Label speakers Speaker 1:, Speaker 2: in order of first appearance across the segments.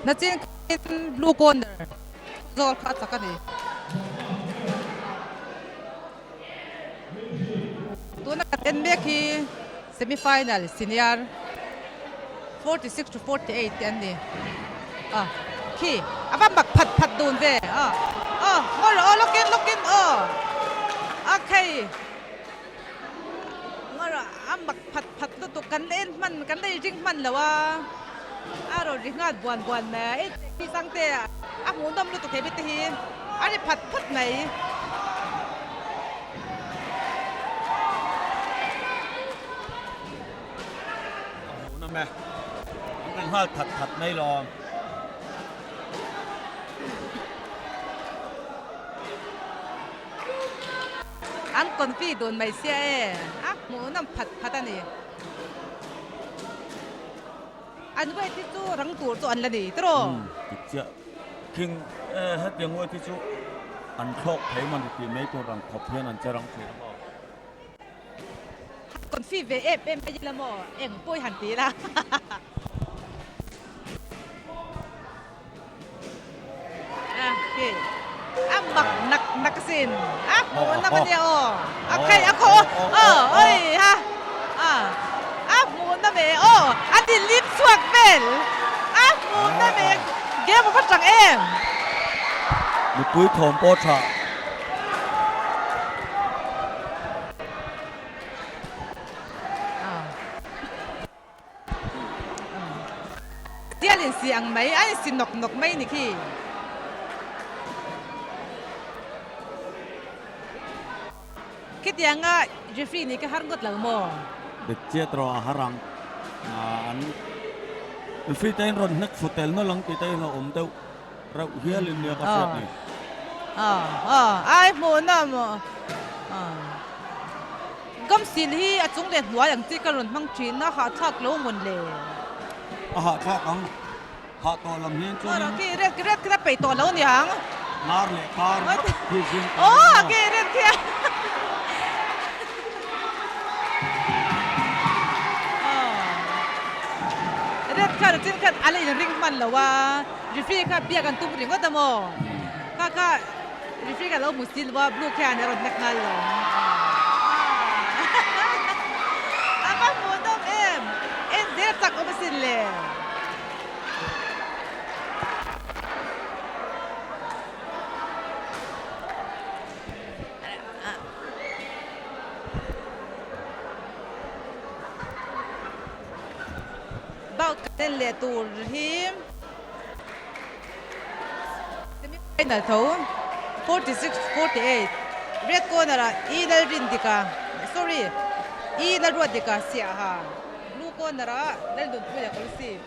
Speaker 1: na chin blue corner zol kha sakani tuna ten me khi semi final senior 46-48 อันนี้khi apa bak phat dun ve look in okay ngara bak phat tu kan len man kan dei jing man la wa aro ringat buan na ti sangte mu dam lu tu ke bit hi ari phat mai
Speaker 2: นั่นแหละมันห้าถัดไม่รอง
Speaker 1: อันคนพี่โดนไม่เสียหมูน้ำผัดอันนี้อันเวทีจู่รังตัวตัวอันละนี่ตรอ
Speaker 2: ติดเชื้อคิงฮัดยังเวทีจู่อันโชคให้มันติดไม่ตัวรังขอบเพื่อนอันจะรังตัว
Speaker 1: คนพี่เวฟไม่ยินละหม้อเอ็งป่วยหันตีละโอเคบักนักสินหมูน้ำมันเดียวโอเคเอ้ยฮะหมูน้ำเอ๋อันที่ลิฟสวกเบลหมูน้ำเอ๋เกี่ยวกับจังเอ็ม
Speaker 2: มีปุ้ยโถมโปชา
Speaker 1: เตี้ยลินเสียงไหมไอ้สินนกไหมนี่ขี้คิดยังไงเจฟฟี่นี่ก็ฮาร์กดหลังมอ
Speaker 2: เด็กเจ้าตัวหารังอันฟีเต้นรอนนักฟุตเตลนั่งหลังตีเต้นเราอมเต้าเราเฮียลินเนียก็เสียนี่
Speaker 1: ไอ้หมูน่ะหมูก็สิลีจุงเด็ดหัวอย่างที่กระหล่ำมังจีนนะหาชักโลมันเลย
Speaker 2: หาชักอังหาตัวลำเฮียนจุ
Speaker 1: นกี่เรียกก็ไปตัวแล้วเนี่ยง
Speaker 2: นาร์เล่การที่จริง
Speaker 1: กี่เรียกเรื่องการจริงกันอะไรอย่างริงมันหรอว่าริฟรี่ค่ะเบียกันตุ้มริงก็ตามอค่ะริฟรี่กันแล้วมุสลิมว่าบลูแคนเนี่ยรถนักงานหรออาหมูต้มเอ็มเดี๋ยวจักอุปสินเลยBoutกันเลยตัวทีมไม่ได้เท่า46-48 Red corner Lalruatdika sorry Lalruatdika Siaha Blue corner Lalnunpuia Kolasib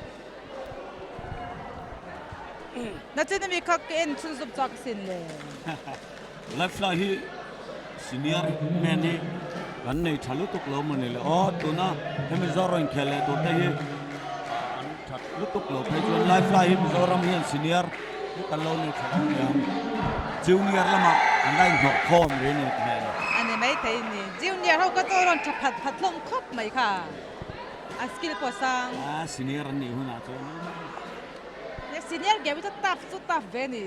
Speaker 1: น่าจะมีคักเอ็นชุนสุบจักสินเลย
Speaker 2: Left fly he senior man he กันในทะลุตุกโลมันเลยตัวน่ะให้มันจอร์อินเคเลตัวเตะลุกตุกโลไปจนไลฟ์ไลฟ์มิโซรัมเฮียนซีเนียร์กันโลนี่ครับจิวเนียร์ละมาอันได้หกข้อมเลยนี่แม่
Speaker 1: อันนี้ไม่ใช่นี่จิวเนียร์เขาก็ต้องรอนผัดลงครบไหมค่ะสกิลพอสัง
Speaker 2: ซีเนียร์นี่หัวหน้าตัว
Speaker 1: เนี่ยซีเนียร์แกวิตตัฟสุดตัฟเวนี่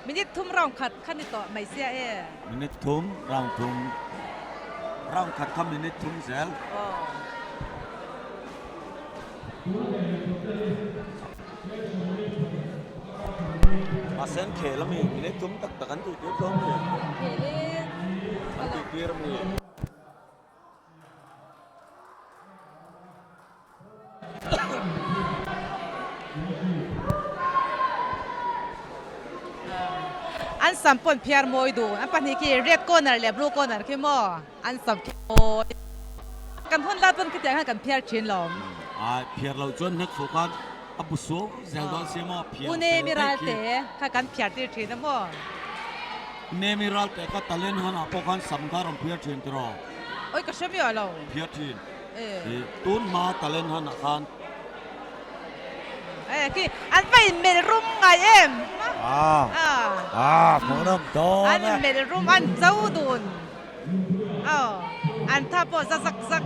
Speaker 1: มินิทุ่มรองขัดขั้นนี้ต่อไม่เสีย
Speaker 2: มินิทุ่มรองทุ่มรองขัดคำมินิทุ่มเซลมาเส้นเขลมีนี่ทุ่มตักกันตีเตี้ยทุ่มเลยกันตีเตี้ยมี
Speaker 1: อันสัมปนเพียร์มวยดูอันปัจจุบันเรียกก้อนอะไรบลูก้อนอะไรขึ้นมาอันสัมโอยกันพ้นลาเป็นกิจกรรมกันเพียร์ชินหลอม
Speaker 2: เพียร์เราจนนักโฟกัสอับสุกเซลดอนเซมาเพียร์
Speaker 1: อุเนมิรัลเต้ข้ากันเพียร์ตีชินนะมั้ง
Speaker 2: เนมิรัลเต้ก็ตะเล่นหันอัปกันสัมการเพียร์ชินตรอ
Speaker 1: โอ้ยก็เชื่อไม่เอา
Speaker 2: เพียร์ชินตุนมาตะเล่นหันกัน
Speaker 1: คืออันไปเมลรุมไงเอ็ม
Speaker 2: ผมเริ่มโต
Speaker 1: อันเมลรุมอันเจ้าดุนอันท่าพอสัก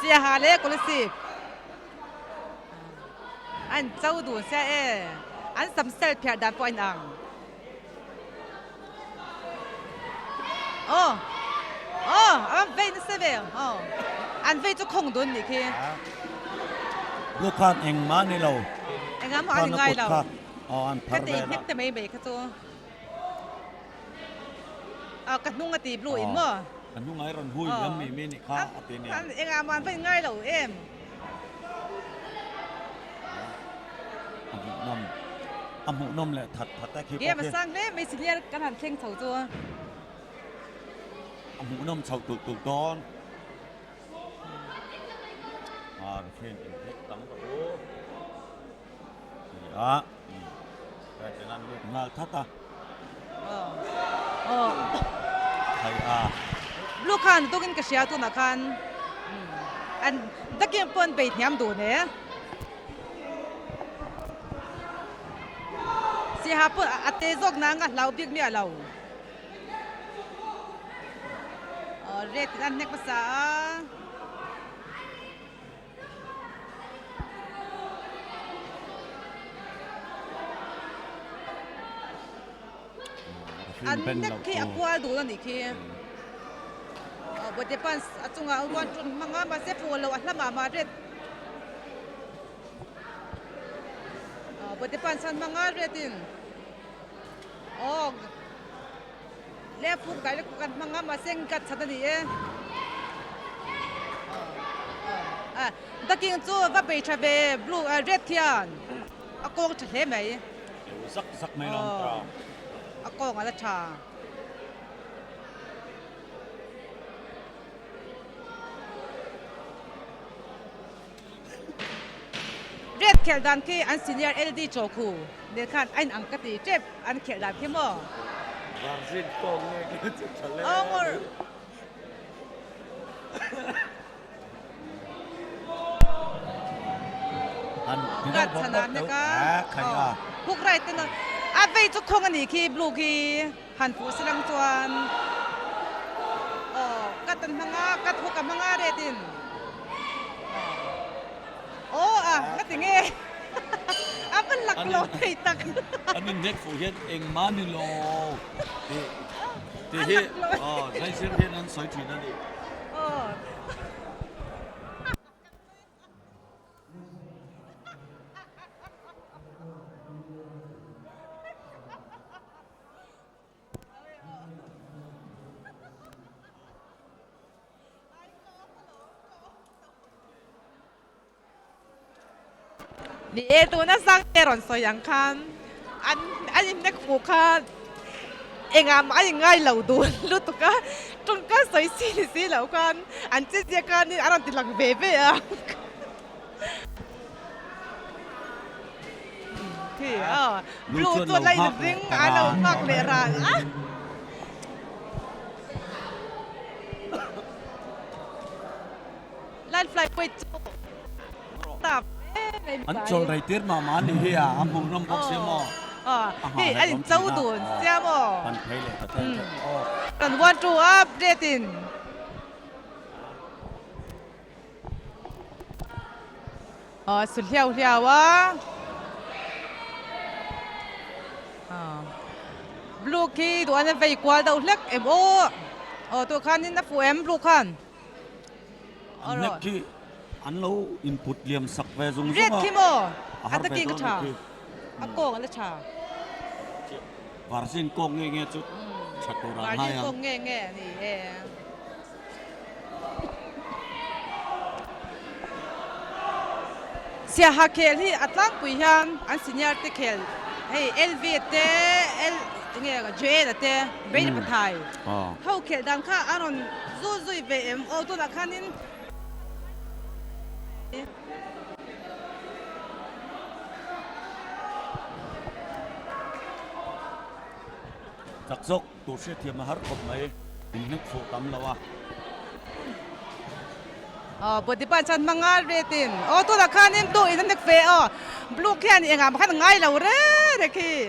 Speaker 1: เสียหาเล็กกุลสิบ อันเจ้าดูเสียอันสำเร็จเพียงดันปอยนังโอ้อันเวนเซเวลอันเวจะคงดุนนี่คือ
Speaker 2: ลูกค้าเองมานี่เรา
Speaker 1: เอ็งมาอันไงเรา
Speaker 2: อันพั
Speaker 1: กติเน็กแต่ไม่เบรกเขาตัวกัดนุ่งกติบลูอินมั้ง
Speaker 2: กันนุ่งไงรันหุยยังมีนี่ข้าตีเนี่ย
Speaker 1: เอ็งมันเป็นไงเรา
Speaker 2: หูนมแหละถัดแต่คิด
Speaker 1: เกี่ยมาสร้างเนี่ยไม่สิเลียกันหันเข่งเฉาตัว
Speaker 2: หูนมเฉาตุกก้อนเข่งเล็กตั้งกับโอ้ยแต่จะนั่นลูกงาทัดตาใคร
Speaker 1: ลูกค้าต้องกินกระเชียตัวนักขันอันตะเกียบเปิ้ลไปเทียมดูเนี่ยSiaha pun ate zok nangah lau big ni lau. Red dan nek masa. An nek ki akwal du ni ki. Buat depan acunga uan tun manga masa follow atlama ma red. Buat depan san manga redin. Lepas kali kan manga masing kat sana ni Daking tu apa becabe blue red tian. Aku orang cahaya mai.
Speaker 2: Sak mai long terang.
Speaker 1: Aku orang ada cha. Red keldan ki an senior LD joku. Dia kan an angkat di cep an keldan ki mo.
Speaker 2: Varsin kong ni kita cale. An
Speaker 1: kat sana ni kan. Puk right tu na. Apa itu kong ni ki blue ki han pu selang tuan. Katan manga kat puk manga redin. Ngetinge. Apa lak lo tak.
Speaker 2: Ani nek fu hian eng mani lo. Te he sai sir hian an soi thin ani.
Speaker 1: Ni tu na sang eron so yang kan an nek fu kan engam ai ngai lau du lu tu ka tung ka soi si lau kan an che je kan ni aran ti lang bebe thì blue tu lai ring alo mak le ran lan fly quay tap
Speaker 2: An chol rai tir ma mani hi am hung nom bok se mo.
Speaker 1: Hey, anh cháu đồn xem mo.
Speaker 2: Pan thấy le ta thấy.
Speaker 1: Cần want to update in. Sụt heo á. Blue key đồ anh về qua đâu lắc em ô. Tôi khăn nên nó phụ em blue khăn.
Speaker 2: Lắc key anh lâu input liam sắc về dùng
Speaker 1: red kimo ada ki cha ako ala cha
Speaker 2: varsin kong nge chu chatura hai
Speaker 1: varsin kong nge ni Siaha kel hi atlang pui hian an senior te kel hey LV te l nge ga j te be ni pathai how kel dang kha aron zui ve em o to na khanin
Speaker 2: Chắc dốc tổ sẽ thiệp mà hát cột mấy hình nước phụ tắm là
Speaker 1: buat di pancan manga retin tu nak kan im tu ini nak fe blue kan yang am kan ngai lau re deki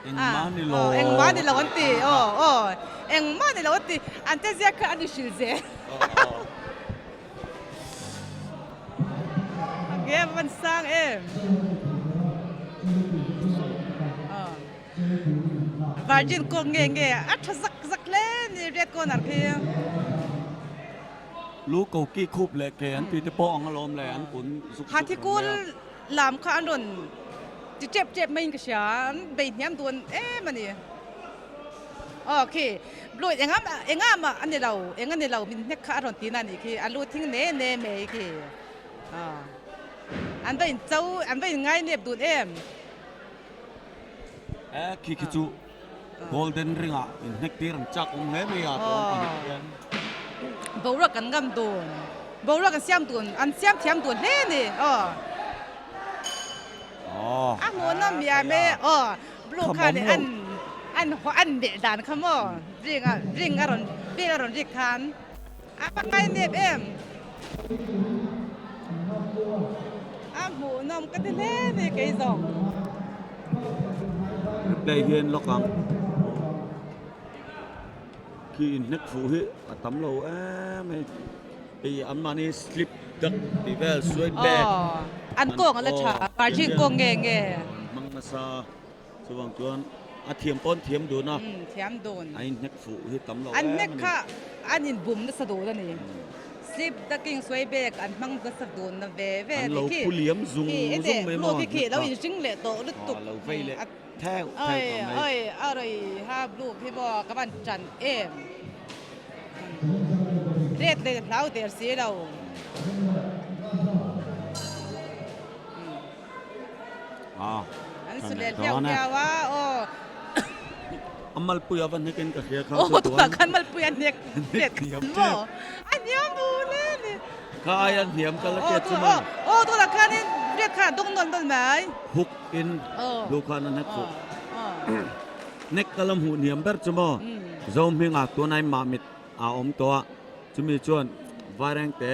Speaker 1: eng mani lau anti eng mani lau anti ante zia ka adi shilze Game man sang Virgin ko nge at zak le ni red ko nar khi
Speaker 2: ลูกเกากี้คุบเลยแกนปีตะปองอารมณ์เลยอันปุ่นสุก
Speaker 1: หาที่กูลามข้าอันดนเจ็บไม่ยิงกระชานเบียดย้ำตัวมันนี่โอเคบลูเองอ่ะอันนี้เรามีเน็กข้าอันดนตีนั่นนี่คืออันรู้ทิ้งเน่ไม่คืออันเป็นเจ้าอันเป็นไงเนี่ยดู
Speaker 2: คิดจูโกลเด้นริงอ่ะเน็กตีรังจักองเล่ไม่อ่ะตัวอันนี้
Speaker 1: บ่รักกันกำตัวบ่รักกันเสียมตัวอันเสียมเทียมตัวเล่นี่หมูน้ำยาแม่บลูค่ะนี่อันเด็ดด่านขโมยริงอร่อยริกทานปังไงเนี่ยหมูน้ำก็ได้เล่นี่ไก่สอง
Speaker 2: ได้เห็นล็อกกังคือนักฟูฮิตำเราไม่ไอ้อันมานี่สลิปดักดีเวลสวยแบก
Speaker 1: อันโกงอะไรชาปาชิโกงเง
Speaker 2: มังมาซาสว่างจวนเทียมป้อนเทียมโดนนะ
Speaker 1: เทียมโดน
Speaker 2: ไอ้นักฟูฮิตำเรา
Speaker 1: อันนี้ค่ะอันนี้บุ๋มจะสะดุดนี่สลิปดักกิ้งสวยแบกอันมังจะสะดุดนะเว่
Speaker 2: เราผู้เลี้ยมซุง
Speaker 1: ไม่มองเราอินซิงเลยโตลึกตุก
Speaker 2: เราไฟเลยแท้
Speaker 1: อะไรฮะลูกพี่บอกกับอันจันเรียกเลยเราเดี๋ยวเสียเราอันสุดเลยเที่ยวว่า
Speaker 2: อามัลปุยวันนี้กันกับเฮียเขา
Speaker 1: ตัวกันมัลปุยเนี่ยเรียกบ่อันยังบูเลยนี่
Speaker 2: ข้ายันเหียมกันแล้วเกิดขึ้นมา
Speaker 1: ตัวละคันนี่เรียกขาดตรงต้นไม้
Speaker 2: ฮุกอินลูกค้านั้นนักฟุเน็กกะลำหูเหียมเบิร์จมอโจมเฮงอักตัวนายมามิดอมตัวจะมีชวนวารงแต่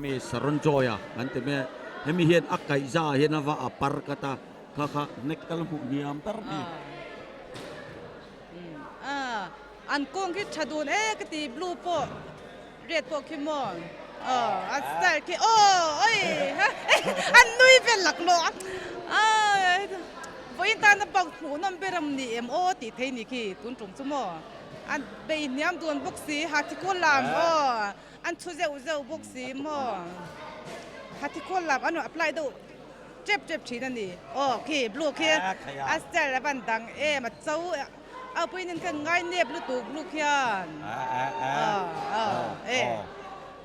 Speaker 2: มีสรนจอยอันเตม่ให้มีเห็นอักไก่จ่าเห็นว่าปาร์กตาข้าเน็กกะลำหูเหียมเบิร์นี่
Speaker 1: อันกงคิดชาดูนกติบลูโปเรียดโปคิมอนอันสไตล์คิอันนุ้ยเป็นหลักโลวันตานับปักหูน้ำเบรมนี่ติดเทนี่คือตุนจุ่มสมออันเบียนย้ำตัวบุกสีหาที่คนลามอันทุเจ้าบุกสีมหาที่คนลามอันนู้นอัพไลดูเจ็บชีนั่นนี่คือบลูคืออันสไตล์บันดังมาเจ้าเอาไปนั่นกันง่ายเนียบลูกตุกลูกเขียน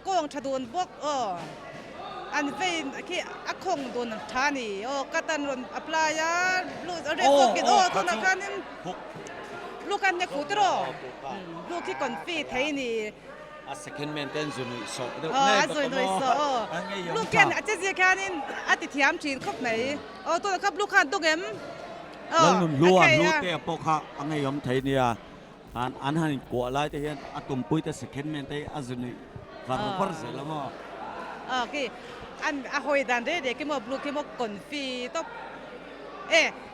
Speaker 1: ก็ลองชะดูนบุกอันเป็นคืออักคงโดนทานี่กัตันรนอัปลายาลูกเรียกพวกกินตัวนักการนี่ลูกกันเนี่ยฟูตรลูกที่ก่อนฟีไทยนี่
Speaker 2: second maintenance นี่สอบ
Speaker 1: ส่วนลูกกันอาจจะเสียแค่นี้อาจจะเทียมจีนครบไหนตัวนักลูกกันตัวเอ็ม
Speaker 2: แล้วลูกเตะปกค่ะอันนี้ยอมไทยเนี่ยอันหันกัวไล่แต่เห็นอัตุ่มปุ้ยแต่ second maintenance อันนี้ฟาร์มพอร์เซลมั้ง
Speaker 1: คืออันหอยดันเด็กที่มันบลูกที่มันก่อนฟีต้อง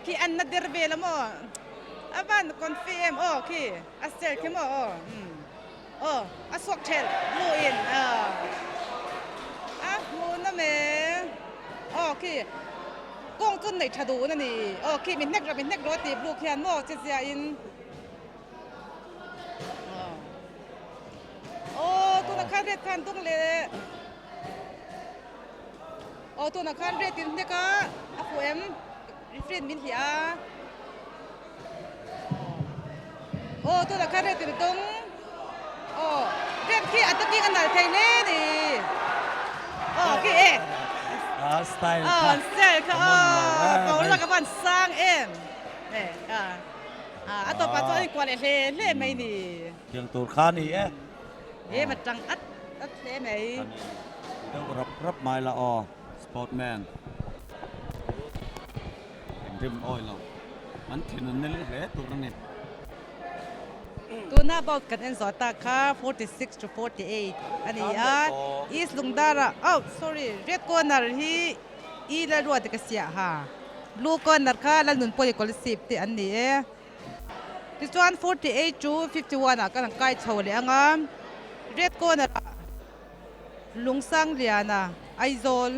Speaker 1: คืออันนัดเดอร์เบลมั้งบ้านก่อนฟีคืออัสเซลที่มันอัสวกเชลบลูอินมูนนะเมคือกงตุนในชาดูนั่นนี่คือเป็นนักรถตีบลูกเขียนมั้งเจียอินตัวนักข่าวเรียกทันตุ้งเลยตัวนักข่าวเรียกติดเนี่ยก็ผมรีเฟรนมินเฮียตัวนักข่าวเรียกติดตรงเรียกที่อัตติกันหน่อยไทยเน่นี่คือ
Speaker 2: สไตล์
Speaker 1: สไตล์เขาเขาเรียกกันว่าสร้างอัตปัจจุบันกว่าเล่ไม่นี่
Speaker 2: ยังตัวข้านี่
Speaker 1: มันจังอัดเล่ไหม
Speaker 2: เดี๋ยวรับไม้ละสปอร์ตแมนริมอ้อยเรามันถึงนั่นเลยแหละตัวนั้นเนี่ย
Speaker 1: ตัวหน้าบอลกันเอ็นสอตาค่ะ46 to 48อันนี้อีสลุงดาระsorry เรียกคนนั้นที่ละรัวติกเสียค่ะบลูคนนั้นค่ะแล้วนุ่นปอยKolasibที่อันนี้ที่ส่วน48 to 51ก็นั่งใกล้เฉลี่ยงามเรียกคนนั้นลุงสังเลียนะไอโซล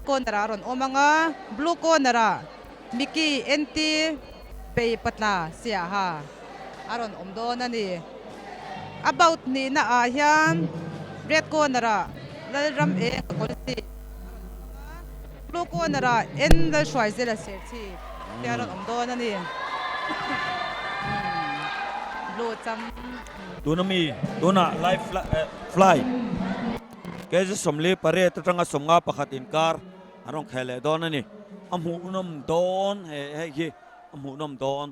Speaker 1: kon nara ron omanga blue kon nara Mickey enti pe patla Siaha aron omdo na ni about ni na ahian red kon nara lalram e Kolasib blue kon nara en la shwai zela serti aron omdo na ni blue cham
Speaker 2: tuna mi tuna live fly kaya somli pare tatanga somnga pakatin kar arong khele don ani amhu nom don he he amhu nom don